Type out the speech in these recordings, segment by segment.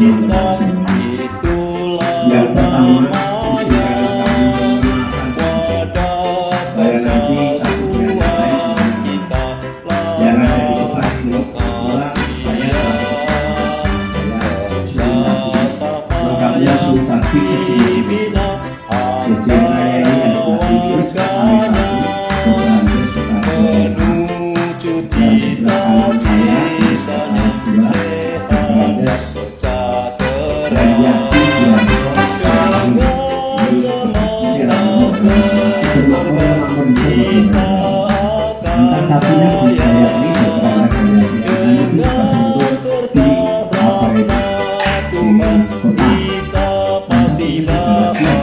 cinta itulah namanya. Wadah persatuan kita lakukan dia. Jasa payah dibina warganya menuju cita-citanya sehat sejahtera. Dengan semangat berkorban kita akan jaya. Dengan berkah rahmat Tuhan kita pasti bahagia.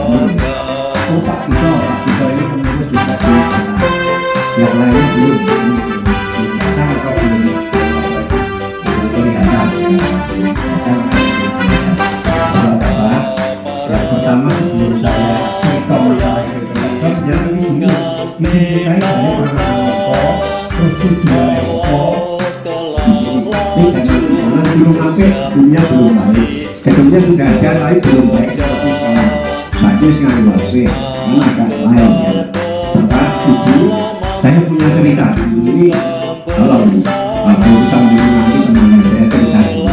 Yang lain belum atau belum kelihatan. Yang pertama menurut saya yang ini dunia belum baik, kedua sudah ada tapi belum baik. Bagus nggak luasnya, mana agak lain ya. Bapak, ibu, saya punya cerita ini. Kalau urusan di nanti teman saya cerita dulu.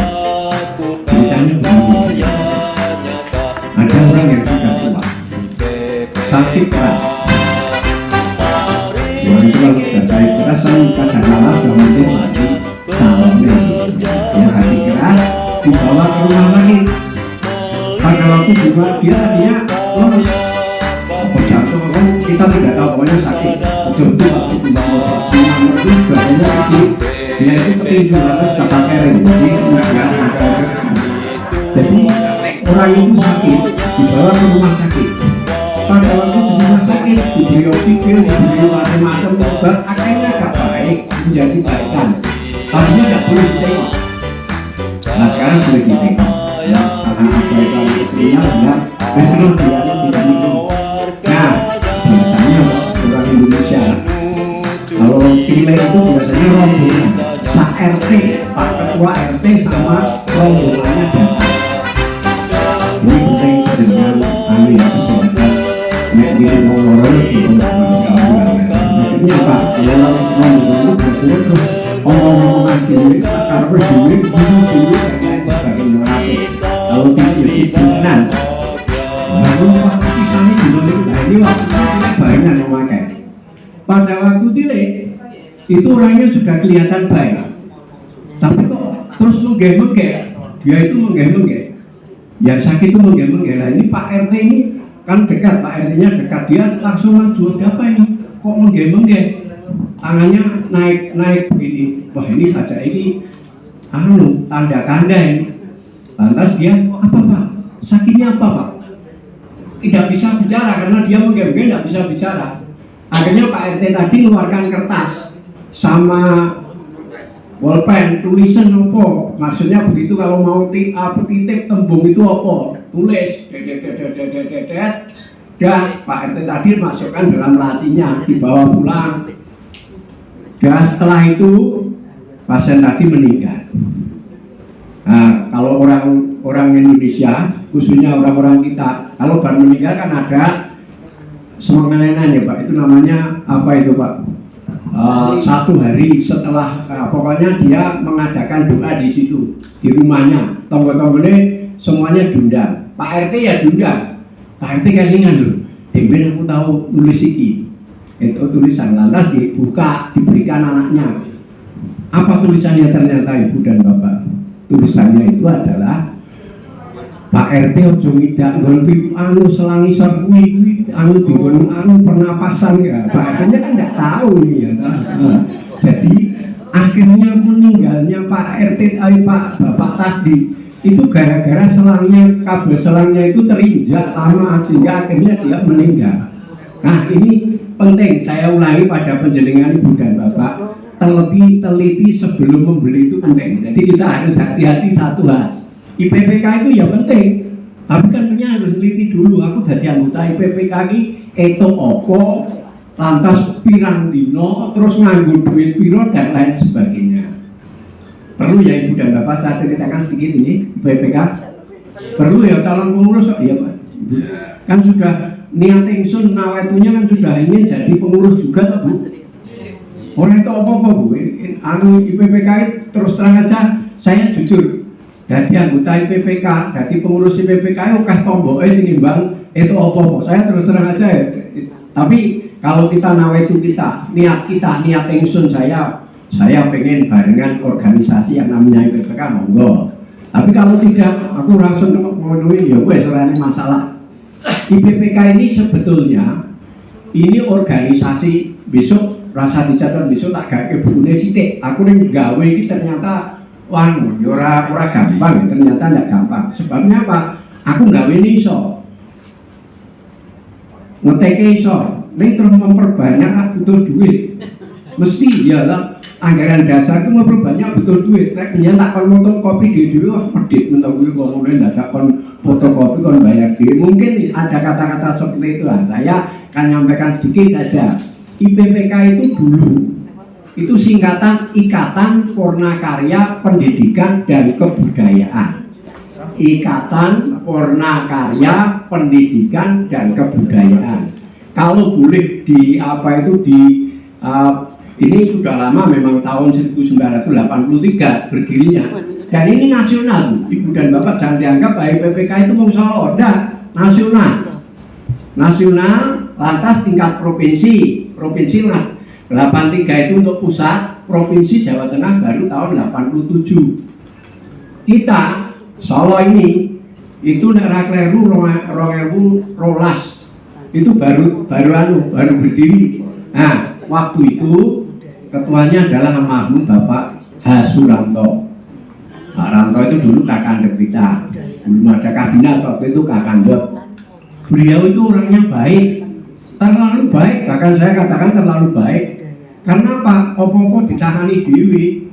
Ceritanya begini. Ada orang yang sudah tua, sakit keras. Orang itu kalau sudah sakit keras kan kadang-kadang mungkin mati salonnya. Yang hati keras dibawa ke rumah sakit. Pada waktu juga dia jatuh kan kita tidak tahu pokoknya sakit. Betul-betul itu badannya sakit. Dia itu ketinggalan kata kering. Jadi orang itu sakit dibawa ke rumah sakit. Pada waktu di rumah sakit diberi oksigen, diberi macam-macam obat, akhirnya gak baik menjadi baikan. Tadinya gak boleh ditengok. Nah sekarang boleh ditengok. Karena abaikan istrinya benar, besok dia tidak minum. Nah, biasanya orang Indonesia kalau pilih itu biasanya rombongan Pak RT, Pak Ketua RT sama rombongannya datang. Ini penting dengan ahli kesehatan. Nek di nomor itu maksudnya apa? Kalau rombongan itu biasanya terus omong-omongan diri, akar berdiri, diri, dan sebagainya. Kalau tidak benar, lalu waktu kita ini dulu ini waktu kita banyak memakai. Pada waktu dilek itu orangnya sudah kelihatan baik, tapi kok terus menggeh-menggeh, dia itu menggeh-menggeh, yang sakit itu menggeh-menggeh. Nah ini Pak RT ini kan dekat, Pak RT-nya dekat, dia langsung maju, ada apa ini? Kok menggeh-menggeh? Tangannya naik begini, wah ini saja ini tanda-tanda ini. Lantas dia, apa Pak? Sakitnya apa Pak? Tidak bisa bicara karena dia menggeh-menggeh tidak bisa bicara. Akhirnya Pak RT tadi mengeluarkan kertas sama bolpen, tulisan apa? Maksudnya begitu kalau mau titik tembung itu apa? Tulis, dah Pak RT tadi masukkan dalam lacinya, dibawa pulang. Dan setelah itu pasien tadi meninggal. Nah, kalau orang Indonesia, khususnya orang-orang kita, kalau baru meninggal kan ada semengenan ya Pak, itu namanya apa itu Pak? 1 hari setelah, pokoknya dia mengadakan doa di situ, di rumahnya, tonggo-tonggonya semuanya diundang. Pak RT ya diundang, Pak RT kelingan loh, Demben aku tahu nulis iki, itu tulisan, lantas dibuka, diberikan anaknya. Apa tulisannya ternyata Ibu dan Bapak? Tulisannya itu adalah Pak RT ojo ngidak nggon anu selangi serwi anu digon anu pernapasan ya. Pak RT-nya kan enggak tahu nih ya. Jadi akhirnya meninggalnya Pak RT Pak Bapak tadi itu gara-gara selangnya, kabel selangnya itu terinjak lama sehingga akhirnya dia meninggal. Nah ini penting saya ulangi pada penjenengan Ibu dan Bapak, teliti sebelum membeli itu penting. Jadi kita harus hati-hati satu hal. IPPK itu ya penting, tapi kan harus teliti dulu. Aku jadi anggota IPPK ini itu opo, lantas pirang dino, terus nganggur duit piro dan lain sebagainya. Perlu ya Ibu dan Bapak saya ceritakan sedikit ini IPPK. Perlu ya calon pengurus kok, iya Pak. Kan sudah niat ingsun nawetunya kan sudah ingin jadi pengurus juga toh Bu. Orang itu apa-apa Bu, anu IPPK terus terang aja saya jujur. Jadi anggota IPPK, jadi pengurus IPPK oke tombok tinimbang itu apa-apa. Saya terus terang aja ya. Tapi kalau kita nawetu kita, niat ingsun saya pengen barengan organisasi yang namanya IPPK monggo. Tapi kalau tidak, aku langsung memenuhi ya wes ora masalah. IPPK ini sebetulnya ini organisasi besok rasa dicatat besok tak gawe bune sithik. Aku ning gawe iki ternyata ora gampang, ternyata tidak gampang. Sebabnya apa? Aku gawe ini iso. Ngeteke iso, ning terus memperbanyak butuh duit. Mesti ya lah. Anggaran dasar itu memperbanyak butuh duit. Nek tak kon motor kopi di dulu wah medhit mentok kuwi kok mulai ndak kon fotokopi kon bayar dhewe. Mungkin ada kata-kata seperti itu lah. Saya akan nyampaikan sedikit saja. IPPK itu dulu itu singkatan Ikatan Purnakarya Pendidikan dan Kebudayaan. Ikatan Purnakarya Pendidikan dan Kebudayaan. Kalau boleh ini sudah lama memang tahun 1983 berdirinya. Dan ini nasional, Ibu dan Bapak jangan dianggap bahwa IPPK itu mau Solo, enggak, nasional. Nasional, lantas tingkat provinsi 83 itu untuk pusat, provinsi Jawa Tengah baru tahun 87. Kita Solo ini itu nek kleru 2012 itu baru berdiri. Nah, waktu itu ketuanya adalah almarhum Bapak Hasuranto. Pak Ranto itu dulu kakandep kita, belum ada kabinet waktu itu kakandep. Beliau itu orangnya baik, terlalu baik, bahkan saya katakan terlalu baik. Karena apa? Opo-opo ditangani dewi.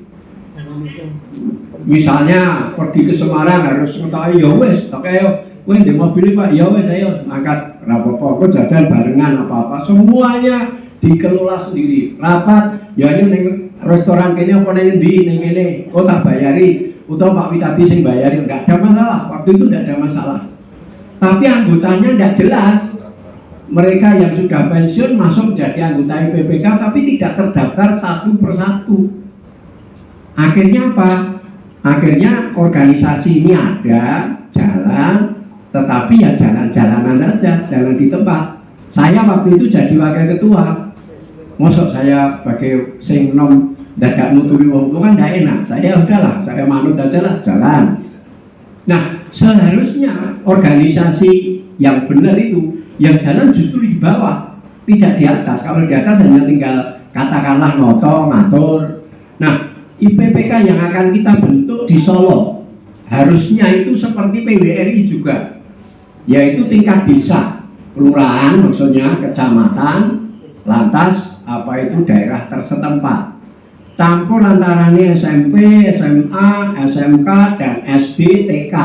Misalnya pergi ke Semarang harus ngetahui ya wes, oke yo, kowe ndek mobil Pak, ya wes ayo angkat rapopo, kok jajan barengan apa-apa, semuanya dikelola sendiri. Rapat ya ayo ning restoran kene apa ning endi ning kene, kok tak bayari utawa Pak Witadi sing bayari, enggak ada masalah. Waktu itu enggak ada masalah. Tapi anggotanya enggak jelas. Mereka yang sudah pensiun masuk jadi anggota IPPK tapi tidak terdaftar satu persatu. Akhirnya apa? Akhirnya organisasi ini ada, jalan, tetapi ya jalan-jalanan saja, jalan di tempat. Saya waktu itu jadi wakil ketua. Mosok saya sebagai sing nom dadak nuturi wong itu kan tidak enak. Saya udahlah, saya manut aja lah, jalan. Nah, seharusnya organisasi yang benar itu, yang jalan justru di bawah, tidak di atas. Kalau di atas hanya tinggal katakanlah noto, ngatur. Nah, IPPK yang akan kita bentuk di Solo harusnya itu seperti PWRI juga, yaitu tingkat desa, kelurahan maksudnya, kecamatan, lantas apa itu daerah tersetempat, campur antaranya SMP, SMA, SMK, dan SD, TK.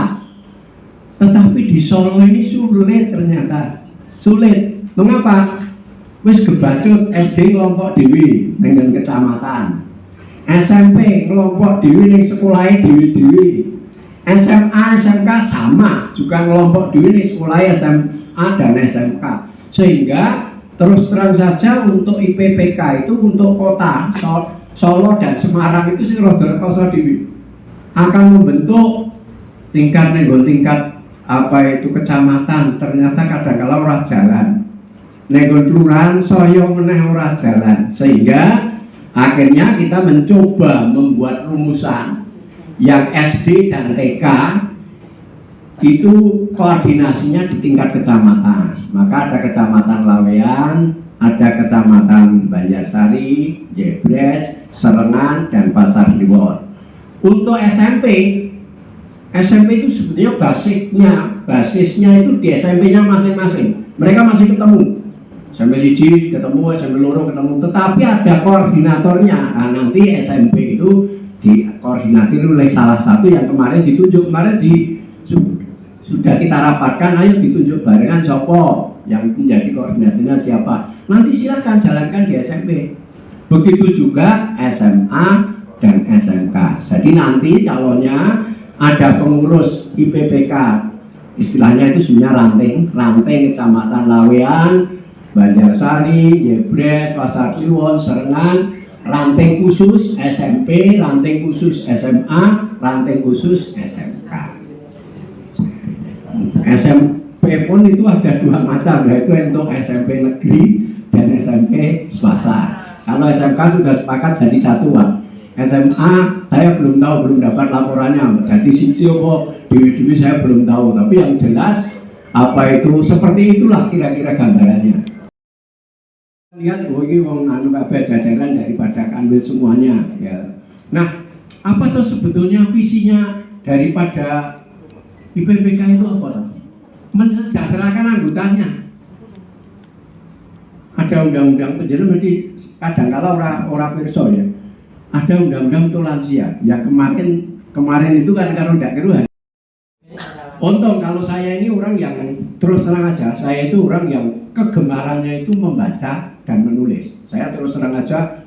Tetapi di Solo ini sulit ternyata, sulit. Mengapa? Wis kebacut SD kelompok dewi dengan kecamatan, SMP kelompok dewi ning sekolahnya dewi-dewi, SMA, SMK sama juga kelompok dewi ning sekolahnya SMA dan SMK. Sehingga terus terang saja untuk IPPK itu untuk kota Solo dan Semarang itu sing rada rekoso dewi akan membentuk tingkat apa itu kecamatan, ternyata kadang-kala ora jalan. Nego kelurahan saya meneh ora jalan, sehingga akhirnya kita mencoba membuat rumusan yang SD dan TK itu koordinasinya di tingkat kecamatan. Maka ada kecamatan Laweyan, ada kecamatan Banjarsari, Jebres, Serengan, dan Pasar Kliwon. Untuk SMP itu sebetulnya basisnya itu di SMP-nya masing-masing. Mereka masih ketemu. SMP 1 ketemu, SMP 2 ketemu, tetapi ada koordinatornya. Nah, nanti SMP itu dikoordinasi oleh salah satu yang kemarin ditunjuk, sudah kita rapatkan, ayo ditunjuk barengan Sopo yang menjadi koordinatornya siapa. Nanti silakan jalankan di SMP. Begitu juga SMA dan SMK. Jadi nanti calonnya ada pengurus IPPK istilahnya itu sebenarnya ranting Kecamatan Lawean, Banjarsari, Jebres, Pasar Kliwon, Serengan, ranting khusus SMP, ranting khusus SMA, ranting khusus SMK. SMP pun itu ada dua macam, yaitu untuk SMP negeri dan SMP swasta. Kalau SMK sudah sepakat jadi satu, Pak. SMA saya belum tahu, belum dapat laporannya. Jadi sisio dewi-dewi saya belum tahu, tapi yang jelas apa itu seperti itulah kira-kira gambarannya. Lihat, oh ini wong anu kabeh jajaran daripada ambil semuanya ya. Nah, apa tuh sebetulnya visinya daripada IPPK itu apa tuh? Mensejahterakan anggotanya. Ada undang-undang penjara, berarti kadang-kala orang pirsa ya. Ada undang-undang untuk lansia. Ya kemarin itu kan kalau tidak keruhan. Untung kalau saya ini orang yang terus terang aja, saya itu orang yang kegemarannya itu membaca dan menulis. Saya terus terang aja,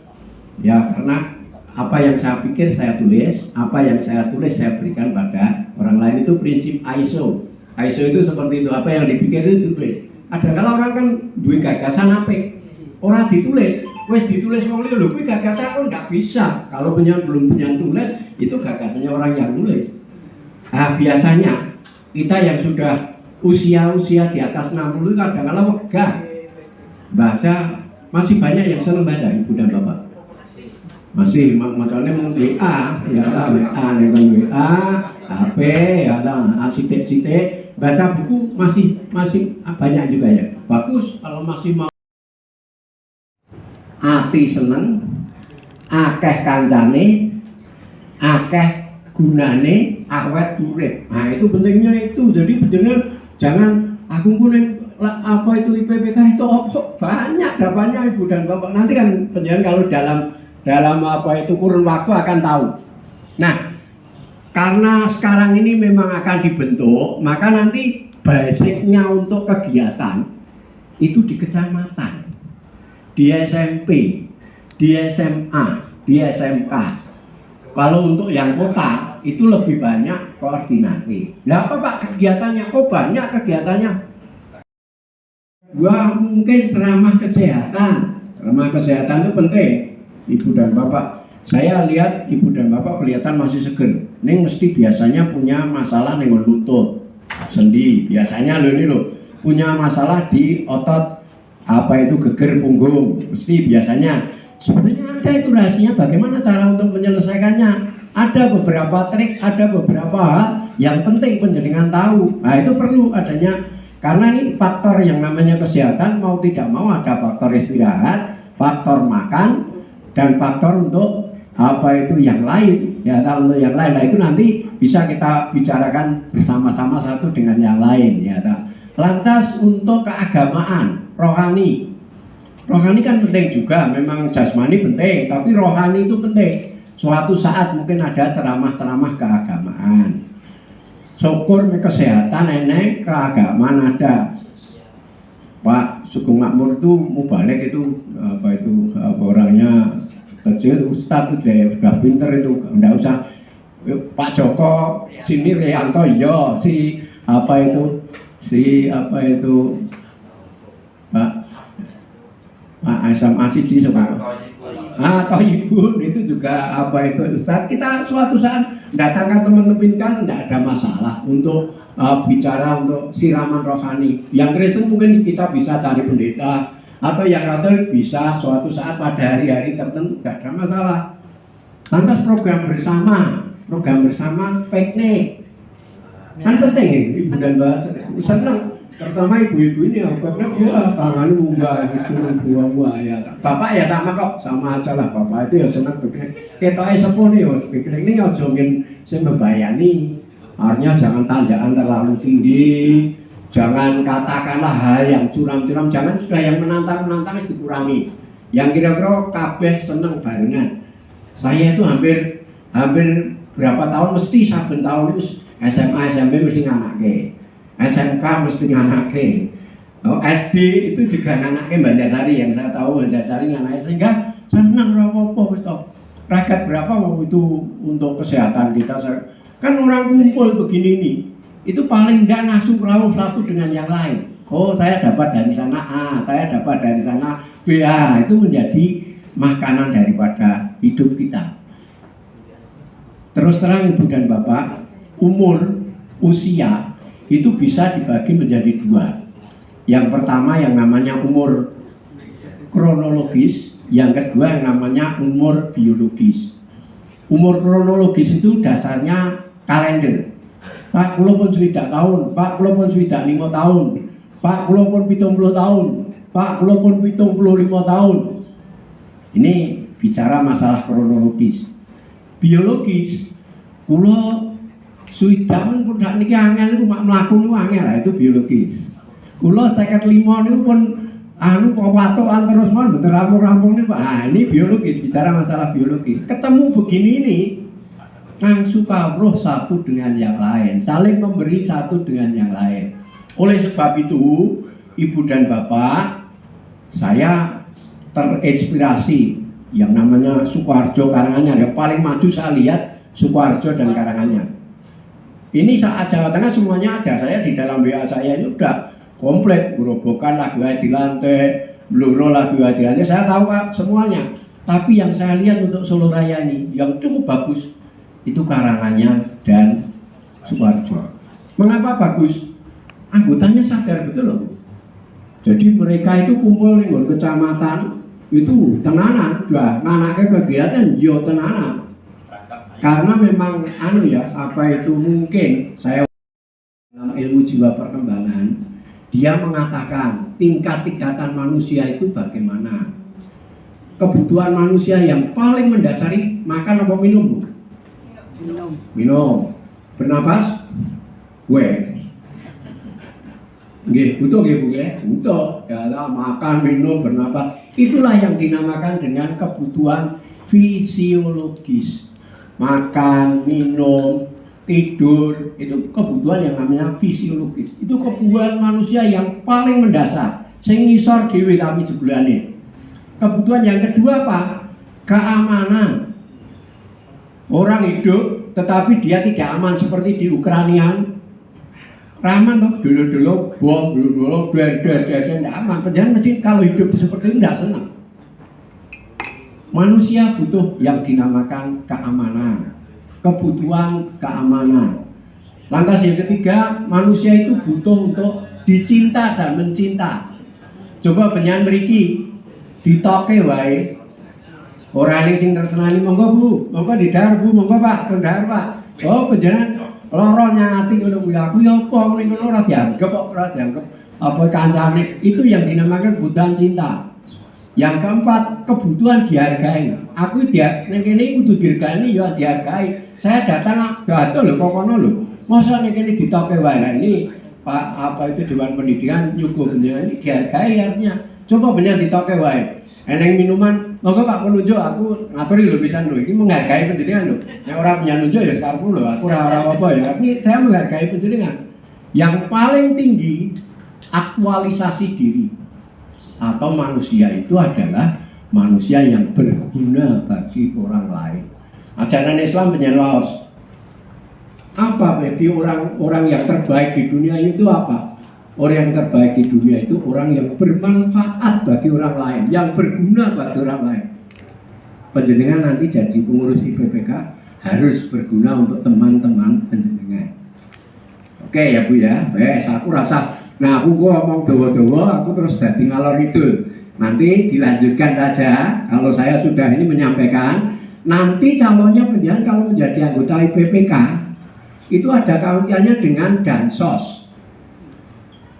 ya karena apa yang saya pikir saya tulis, apa yang saya tulis saya berikan pada orang lain. Itu prinsip ISO. ISO itu seperti itu, apa yang dipikir itu tulis. Kadang-kala orang kan duwe gagasan apik, orang ditulis. Wes ditulis wong liya lho, kuwi gagasan kok ndak bisa. Kalau belum punya tulis, itu gagasannya orang yang nulis. Nah, biasanya kita yang sudah usia di atas 60 kadang-kala wegah baca, masih banyak yang senang baca, Ibu dan Bapak. Masih, makanya mau WA, ya lah WA, dengan WA, HP, ya lah, sitik-sitik, baca buku masih banyak juga ya. Bagus kalau masih mau. Ati seneng, akeh kancane, akeh gunane, awet urip. Nah itu pentingnya itu. Jadi benar jangan aku kuning apa itu IPPK itu banyak dapatnya Ibu dan Bapak. Nanti kan penjelasan kalau dalam apa itu kurun waktu akan tahu. Nah, karena sekarang ini memang akan dibentuk, maka nanti basicnya untuk kegiatan itu di kecamatan, di SMP, di SMA, di SMK. Kalau untuk yang kota itu lebih banyak koordinasi. Lah apa Pak kegiatannya? Oh banyak kegiatannya. Wah mungkin ceramah kesehatan. Ceramah kesehatan itu penting, Ibu dan Bapak. Saya lihat Ibu dan Bapak kelihatan masih seger. Neng mesti biasanya punya masalah neng lutut, sendi. Biasanya lo ini lo punya masalah di otot apa itu geger punggung. Mesti biasanya. Sebenarnya ada itu rahasianya bagaimana cara untuk menyelesaikannya. Ada beberapa trik, ada beberapa hal yang penting penjenengan tahu. Nah itu perlu adanya, karena ini faktor yang namanya kesehatan mau tidak mau ada faktor istirahat, faktor makan, dan faktor untuk apa itu yang lain. Ya untuk yang lain, nah itu nanti bisa kita bicarakan bersama-sama satu dengan yang lain. Ya, lantas untuk keagamaan, rohani. Rohani kan penting juga, memang jasmani penting, tapi rohani itu penting. Suatu saat mungkin ada ceramah-ceramah keagamaan. Syukur kesehatan nenek, keagamaan ada. Pak Sugeng Makmur itu mubalek itu apa itu orangnya kecil, Ustadz itu ya sudah pinter itu, enggak usah Pak Joko, sini Rianto, iya si apa itu Pak Asam Asiji sama atau ibu itu juga apa itu Ustaz. Kita suatu saat datangkan teman-teman kan tidak ada masalah untuk bicara untuk siraman rohani. Yang Kristen mungkin kita bisa cari pendeta, atau yang Katolik bisa suatu saat pada hari-hari tertentu, tidak ada masalah. Lantas program bersama piknik kan penting ya, Ibu dan Mbak senang. Terutama ibu-ibu ini karena wah tangan munggah gitu buah-buah ya. Bapak ya sama kok, sama aja lah. Bapak itu ya senang piknik. Ketoke sepuh nih piknik ini ngojongin sing mbebayani. Artinya jangan tanjakan terlalu tinggi, jangan katakanlah hal yang curam-curam, jangan sudah yang menantang-menantang itu dikurangi. Yang kira-kira kabeh seneng barengan. Saya itu hampir berapa tahun mesti saben tahun itu SMA SMP mesti nganake. SMK mesti nganake. SD itu juga nganake Banjarsari, yang saya tahu Banjarsari nganake, sehingga senang rapopo wis to. Ragat berapa waktu itu untuk kesehatan kita. Kan orang kumpul begini nih. itu paling enggak ngasuh raw satu dengan yang lain. Oh, saya dapat dari sana A, saya dapat dari sana B. Itu menjadi makanan daripada hidup kita. Terus terang Ibu dan Bapak, usia itu bisa dibagi menjadi dua. Yang pertama yang namanya umur kronologis, yang kedua yang namanya umur biologis. Umur kronologis itu dasarnya kalender. Pak, kula pun 7 tahun, Pak, kula pun 5 tahun, Pak, kula pun 70 tahun, Pak, kula pun 75 tahun. Ini bicara masalah kronologis. Biologis, kula sudah pun sak niki angel niku mak mlaku niku angel, itu biologis. Kula 55 niku pun pawatokan terus mon mboten rampung-rampung niku. Ini biologis, bicara masalah biologis. Ketemu begini ini langsung kawruh satu dengan yang lain, saling memberi satu dengan yang lain. Oleh sebab itu, Ibu dan Bapak, saya terinspirasi yang namanya Sukoharjo Karanganyar. Yang paling maju saya lihat Sukoharjo dan Karanganyar. Ini saat Jawa Tengah semuanya ada. Saya di dalam WA saya ini udah komplit, gerobokan lagu di lantai, bluro lagu di lantai. Saya tahu Pak semuanya. Tapi yang saya lihat untuk Solo Raya ini yang cukup bagus itu Karanganyar dan Sukoharjo. Mengapa bagus? Anggotanya sadar betul loh. Jadi mereka itu kumpul di kecamatan itu tenanan, anaknya kegiatan yo tenanan. Karena memang apa itu mungkin saya dalam ilmu jiwa perkembangan dia mengatakan tingkat-tingkatan manusia itu bagaimana. Kebutuhan manusia yang paling mendasari makan apa minum, Bu? Minum. Bernapas? Butuh Bu ya? Butuh. Ya, makan, minum, bernapas. Itulah yang dinamakan dengan kebutuhan fisiologis. Makan, minum, tidur, itu kebutuhan yang namanya fisiologis. Itu kebutuhan manusia yang paling mendasar. Sing ngisor dhewe kami jebulane. Kebutuhan yang kedua Pak, keamanan. Orang hidup tetapi dia tidak aman seperti di Ukraina. Raman tuh dulu bom, dulu tidak aman. Padahal mesti kalau hidup seperti itu tidak senang. Manusia butuh yang dinamakan keamanan, kebutuhan keamanan. Lantas yang ketiga, manusia itu butuh untuk dicinta dan mencinta. Coba penyan mriki ditoke wae. Ora ning sing tersenani monggo Bu, monggo didhahar Bu, monggo Pak, didhahar Pak. Oh panjenengan lara nyangati ngono kuwi aku ya apa ning ngono ora dianggep kok ora dianggep apa kancane. Itu yang dinamakan kebutuhan cinta. Yang keempat, kebutuhan dihargai. Aku dia ning kene kudu dihargai ya dihargai. Saya datang lho kok kono lho. Masa ning kene ditoke wae. Nah ini Pak apa itu Dewan Pendidikan nyuguh bener ini dihargai artinya. Coba bener ditoke wae. Eneng minuman, monggo Pak penunjuk aku ngaturi lho pisan lho. Iki menghargai panjenengan lho. Nek ora punya nunjuk ya sekarang lho. Aku ora apa ya. Tapi saya menghargai panjenengan. Yang paling tinggi aktualisasi diri. Atau manusia itu adalah manusia yang berguna bagi orang lain. Ajaran Islam penyelos. Apa bagi orang-orang yang terbaik di dunia itu apa? Orang yang terbaik di dunia itu orang yang bermanfaat bagi orang lain, yang berguna bagi orang lain. Panjenengan nanti jadi pengurus IPPK harus berguna untuk teman-teman panjenengan. Oke ya Bu ya, aku rasa. Nah aku ngomong dawa-dawa, aku terus jadi ngalor itu. Nanti dilanjutkan saja. Kalau saya sudah ini menyampaikan, nanti calonnya pendidikan kalau menjadi anggota IPPK itu ada kaitannya dengan dansos.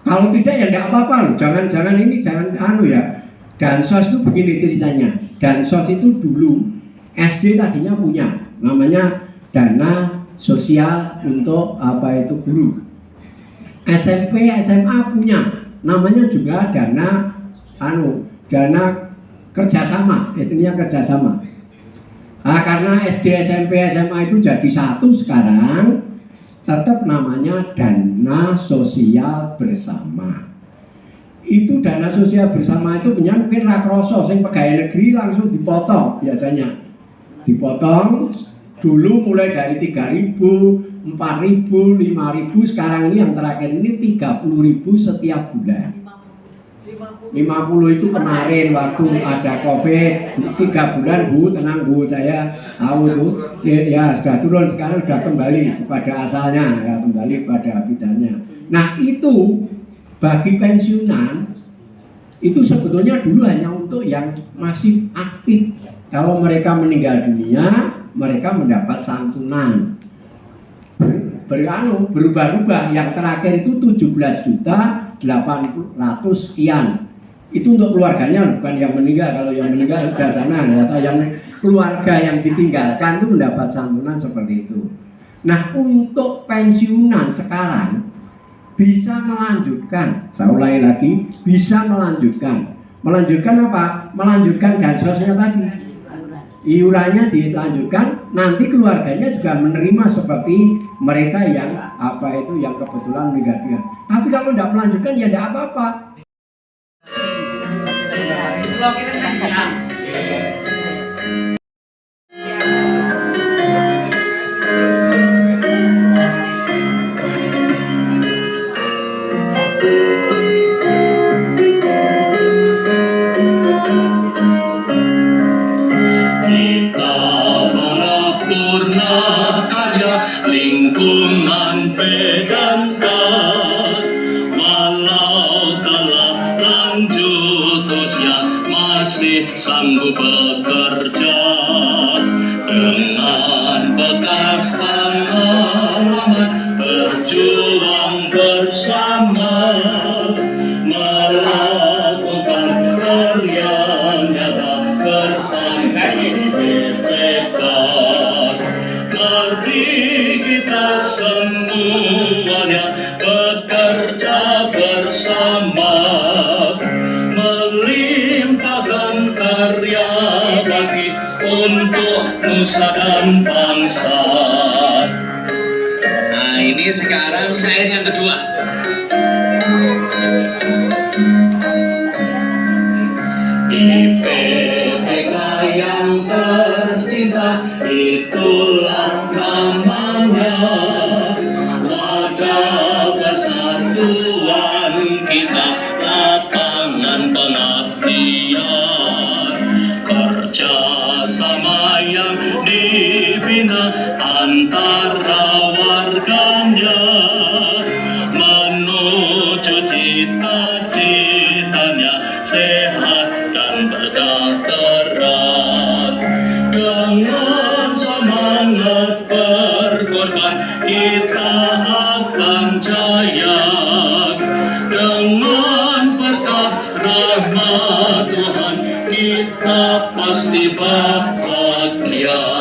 Kalau tidak ya tidak apa-apa loh. Jangan ya. Dansos itu begini ceritanya. Dansos itu dulu SD tadinya punya, namanya dana sosial untuk apa itu guru. SMP, SMA punya, namanya juga dana kerjasama, istilahnya kerjasama. Nah, karena SD, SMP, SMA itu jadi satu sekarang, tetap namanya dana sosial bersama. Itu dana sosial bersama itu punya mungkin rakroso, sing pegawai negeri langsung dipotong biasanya. Dipotong Dulu mulai dari 3.000, 4.000, 5.000, sekarang ini yang terakhir ini 30.000 setiap bulan. 50 itu kemarin waktu ada COVID 3 bulan Bu, tenang Bu, saya tahu tuh ya sudah turun, sekarang sudah kembali kepada asalnya, ya kembali pada habitatnya. Nah itu bagi pensiunan itu sebetulnya dulu hanya untuk yang masih aktif. Kalau mereka meninggal dunia, mereka mendapat santunan. Berubah-ubah, yang terakhir itu 17.800 sekian. Itu untuk keluarganya, bukan yang meninggal. Kalau yang meninggal sudah sana, atau yang keluarga yang ditinggalkan itu mendapat santunan seperti itu. Nah untuk pensiunan sekarang bisa melanjutkan, saya ulangi lagi, bisa melanjutkan. Melanjutkan apa? Melanjutkan gansosnya tadi. Iurannya dilanjutkan, nanti keluarganya juga menerima seperti mereka yang yang kebetulan meninggal dunia. Tapi kalau tidak melanjutkan ya tidak apa-apa. Lingkungan pedantang, walau telah lanjut usia masih sanggup bekerja dengan bekal pengalaman, berjuang bersama, melakukan karya nyata bertanggung BPK. Mari kita semuanya bekerja bersama, melimpahkan karya bagi untuk nusa dan bangsa. Nah ini sekarang syair yang kedua. IPTK yang tercinta, itulah namanya, wadah persatuan kita, lapangan pengabdian, kerja sama yang dibina antara warganya, menuju cita-citanya sehat dan bersejahtera. Dengan semangat berkorban kita akan jaya, dengan berkat rahmat Tuhan kita pasti bahagia.